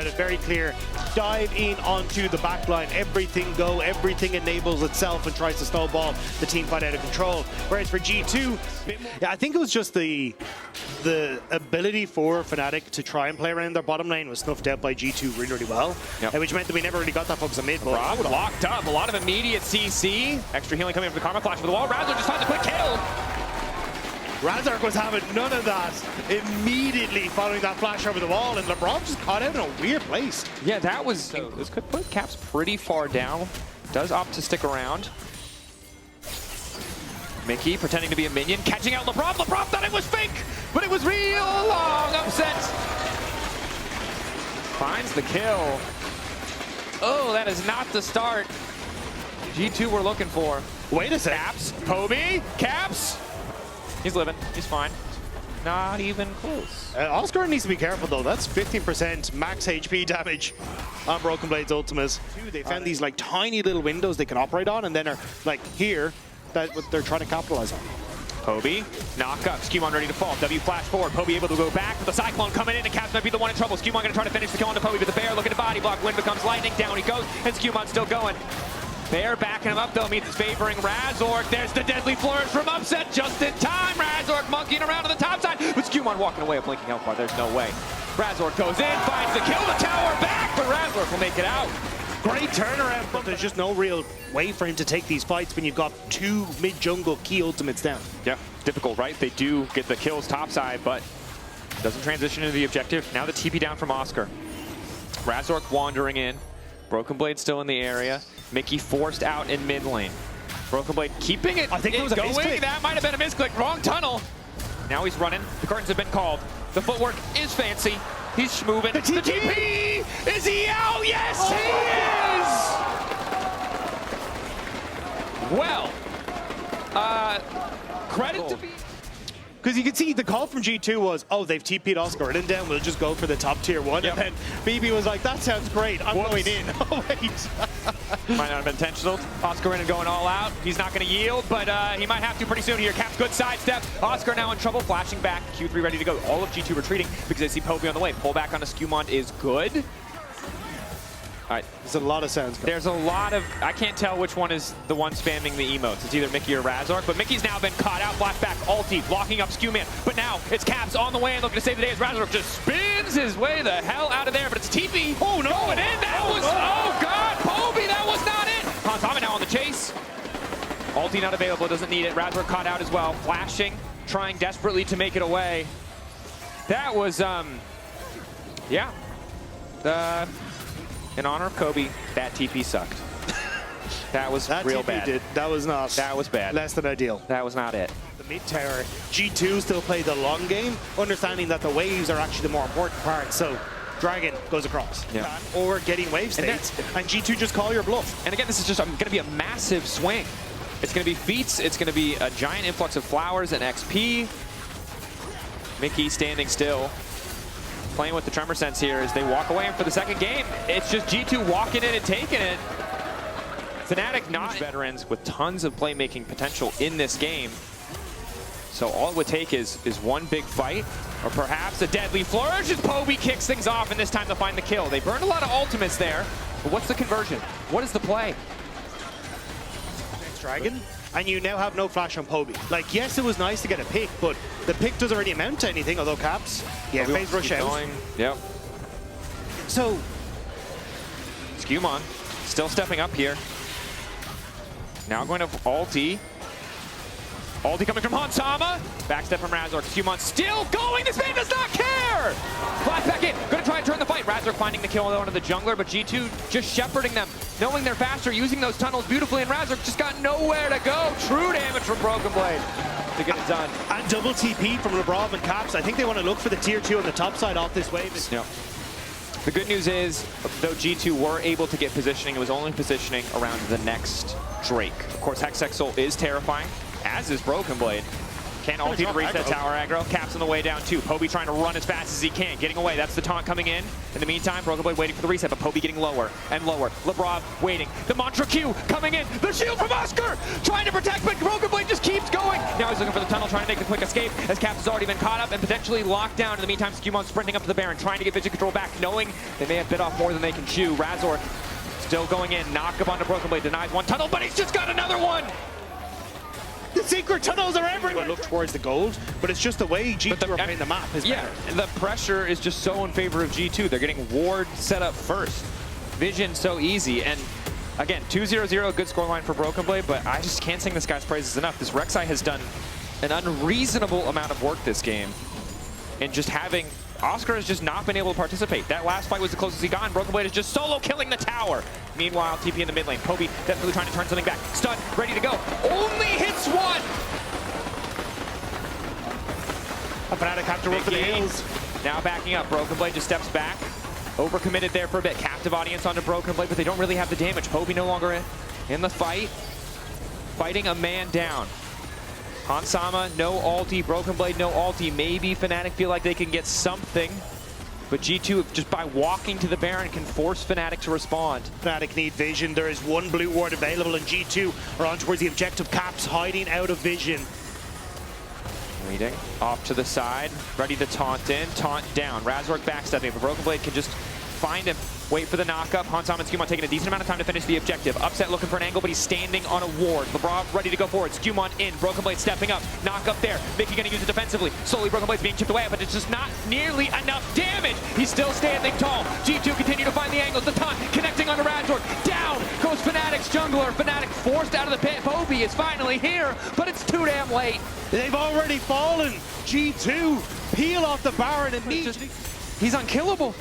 about it, very clear. Dive in onto the back line, everything go, everything enables itself and tries to snowball the team fight out of control. Whereas for G2, yeah, I think it was just the ability for Fnatic to try and play around their bottom lane was snuffed out by G2 really, really well, which meant that we never really got that focus on mid. Rob locked up, a lot of immediate CC, extra healing coming from the Karma Flash for the wall. Razork just finds a quick kill. Razork was having none of that immediately following that flash over the wall, and Labrov just caught out in a weird place. Yeah, that was, this could put Caps pretty far down. Does opt to stick around. Mikyx pretending to be a minion, catching out Labrov. Labrov thought it was fake, but it was real long upset. Finds the kill. Oh, that is not the start G2 we're looking for. Wait a second. Caps, Poby, Caps. He's living, he's fine. Not even close. Oscar needs to be careful though. That's 15% max HP damage on Broken Blade's ultimates. They found these like tiny little windows they can operate on, and then are like here, that's what they're trying to capitalize on. Poby, knock up, SkewMond ready to fall. W flash forward, Poby able to go back with the Cyclone coming in, and Caps might be the one in trouble. SkewMond gonna try to finish the kill on the Poby, but the Bear looking to body block. Wind becomes lightning, down he goes, and SkewMond still going. Bear backing him up though, means it's favoring Razork. There's the deadly flourish from Upset just in time. Razork monkeying around on the top side, but SkewMond walking away, a blinking health bar, there's no way. Razork goes in, finds the kill, the tower back, but Razork will make it out. Great turnaround, but there's just no real way for him to take these fights when you've got two mid-jungle key ultimates down. Yeah, difficult, right? They do get the kills topside, but doesn't transition into the objective. Now the TP down from Oscar. Razork wandering in. Broken Blade still in the area. Mikyx forced out in mid lane. Broken Blade keeping it, I think it was going. a misclick. That might have been a misclick. Wrong tunnel. Now he's running. The curtains have been called. The footwork is fancy. He's schmoving. The TP! Is he out? Yes, he is! Well, credit to be... Because you can see the call from G2 was, oh, they've TP'd Oscarinin down, we'll just go for the top tier one. Yep. And then BB was like, that sounds great, I'm going in. Oh, wait. Might not have been intentional. Oscarinin going all out. He's not going to yield, but he might have to pretty soon here. Caps good sidestep. Oscar now in trouble, flashing back. Q3 ready to go. All of G2 retreating because they see Poby on the way. Pull back on a SkewMond is good. All right. There's a lot of sounds going. There's a lot of, I can't tell which one is the one spamming the emotes. It's either Mikyx or Razork, but Mikyx's now been caught out, flashback, ulti, blocking up SkewMond. But now it's Caps on the way and looking to save the day as Razork just spins his way the hell out of there, but it's TP. Oh no, going in, that was, oh god, Poby, that was not it. Hansama now on the chase. Ulti not available, doesn't need it. Razork caught out as well, flashing, trying desperately to make it away. That was, yeah. In honor of Kobe, that TP sucked. That was that real TP bad. That was not. That was bad. Less than ideal. That was not it. The mid tower, G2 still play the long game, understanding that the waves are actually the more important part. So Dragon goes across. Yeah. Or getting wave states, and G2 just call your bluff. And again, this is just going to be a massive swing. It's going to be feats. It's going to be a giant influx of flowers and XP. Mikyx standing still. Playing with the tremor sense here as they walk away for the second game. It's just G2 walking in and taking it. Fnatic not veterans with tons of playmaking potential in this game. So all it would take is one big fight, or perhaps a deadly flourish as Poby kicks things off, and this time they'll find the kill. They burned a lot of ultimates there, but what's the conversion? What is the play? Next Dragon, and you now have no flash on Poby. Like, yes, it was nice to get a pick, but the pick doesn't really amount to anything, although Caps, yeah, phase rush out. Yep. So, SkewMond still stepping up here. Now going to ulti. Ulti coming from Hansama. Backstep from Razork. SkewMond still going. This man does not care. Flash back in. Going to try and turn the fight. Razork finding the kill onto the jungler, but G2 just shepherding them, knowing they're faster, using those tunnels beautifully, and Razork just got nowhere to go. True damage from Broken Blade to get it done. And double TP from Labrov and Caps. I think they want to look for the tier 2 on the top side off this wave. Yep. The good news is, though G2 were able to get positioning, it was only positioning around the next Drake. Of course, Hexexel is terrifying, as is Broken Blade. Can't ulti to reach that tower aggro. Caps on the way down too. Poby trying to run as fast as he can. Getting away. That's the taunt coming in. In the meantime, Broken Blade waiting for the reset, but Poby getting lower and lower. Labrov waiting. The Mantra Q coming in. The shield from Oscar! Trying to protect, but Broken Blade just keeps going. Now he's looking for the tunnel, trying to make a quick escape as Caps has already been caught up and potentially locked down. In the meantime, SkewMond sprinting up to the Baron, trying to get vision control back, knowing they may have bit off more than they can chew. Razork still going in. Knock up onto Broken Blade. Denies one tunnel, but he's just got another one! The secret tunnels are everywhere. Look towards the gold, but it's just the way G2 are playing the map is better. The pressure is just so in favor of G2. They're getting ward set up first. Vision so easy, and again, 2-0-0, good scoreline for Broken Blade, but I just can't sing this guy's praises enough. This Rek'Sai has done an unreasonable amount of work this game, and just having Oscar has just not been able to participate. That last fight was the closest he got, and Broken Blade is just solo killing the tower. Meanwhile, TP in the mid lane. Poby definitely trying to turn something back. Stun, ready to go. Only hits one! Fnatic have to run for the hills. Now backing up. Broken Blade just steps back. Overcommitted there for a bit. Captive audience onto Broken Blade, but they don't really have the damage. Poby no longer in the fight. Fighting a man down. Hansama, no ulti. Broken Blade, no ulti. Maybe Fnatic feel like they can get something. But G2, just by walking to the Baron, can force Fnatic to respond. Fnatic need vision. There is one blue ward available, and G2 are on towards the objective. Caps hiding out of vision. Reading off to the side, ready to taunt in, taunt down. Razork backstepping, but Broken Blade can just find him. Wait for the knockup. Hansama and SkewMond taking a decent amount of time to finish the objective. Upset looking for an angle, but he's standing on a ward. Labrov ready to go forward. SkewMond in. Broken Blade stepping up. Knock up there. Mikyx gonna use it defensively. Slowly Broken Blade's being chipped away, but it's just not nearly enough damage. He's still standing tall. G2 continue to find the angles. The taunt connecting onto Razork. Down goes Fnatic's jungler. Fnatic forced out of the pit. Poby is finally here, but it's too damn late. They've already fallen. G2 peel off the Baron and he's unkillable.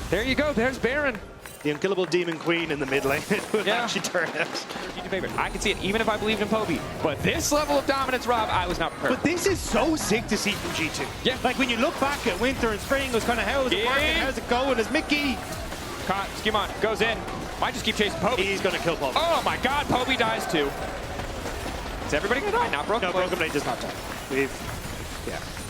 There you go, there's Baron. The unkillable Demon Queen in the mid lane would actually turn out. I can see it, even if I believed in Poby. But this level of dominance, Rob, I was not prepared. But this is so sick to see from G2. Yeah. Like when you look back at winter and spring, it was kind of how is it working, how's it going? Is Mikyx? SkewMond goes in. Might just keep chasing Poby. He's going to kill Poby. Oh my god, Poby dies too. Is everybody going to die? Not Broken Blade. Broken Blade does not die.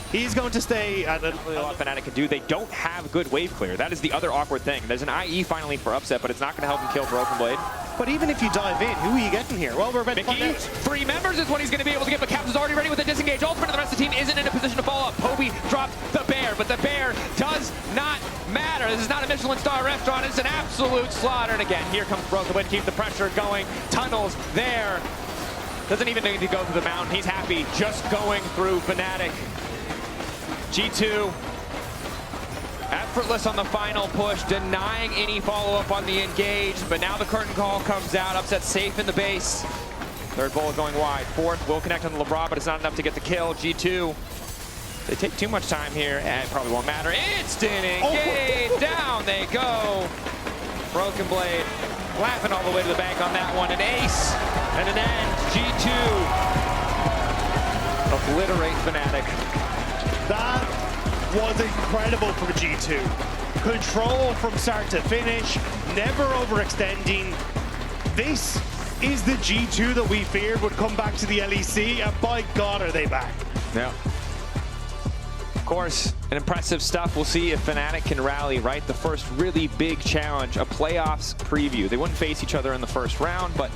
He's going to stay at a lot Fnatic can do. They don't have good wave clear. That is the other awkward thing. There's an IE finally for upset, but it's not going to help him kill Broken Blade. But even if you dive in, who are you getting here? Well, we're about to find out. 3 members is what he's going to be able to get, but Caps is already ready with a disengage ultimate, and the rest of the team isn't in a position to follow up. Poby dropped the bear, but the bear does not matter. This is not a Michelin star restaurant. It's an absolute slaughter. And again, here comes Broken Blade. Keep the pressure going. Tunnels there. Doesn't even need to go through the mountain. He's happy just going through Fnatic. G2 effortless on the final push, denying any follow-up on the engage, but now the curtain call comes out. Upset safe in the base. Third bullet going wide. Fourth will connect on the Labrov, but it's not enough to get the kill. G2, they take too much time here, and it probably won't matter. Instant engage, down they go. Broken Blade laughing all the way to the bank on that one. An ace and an end. G2 obliterate Fnatic. That was incredible from G2. Control from start to finish, never overextending. This is the G2 that we feared would come back to the LEC, and by God are they back. Yeah. Of course, an impressive stuff. We'll see if Fnatic can rally, right? The first really big challenge, a playoffs preview. They wouldn't face each other in the first round, but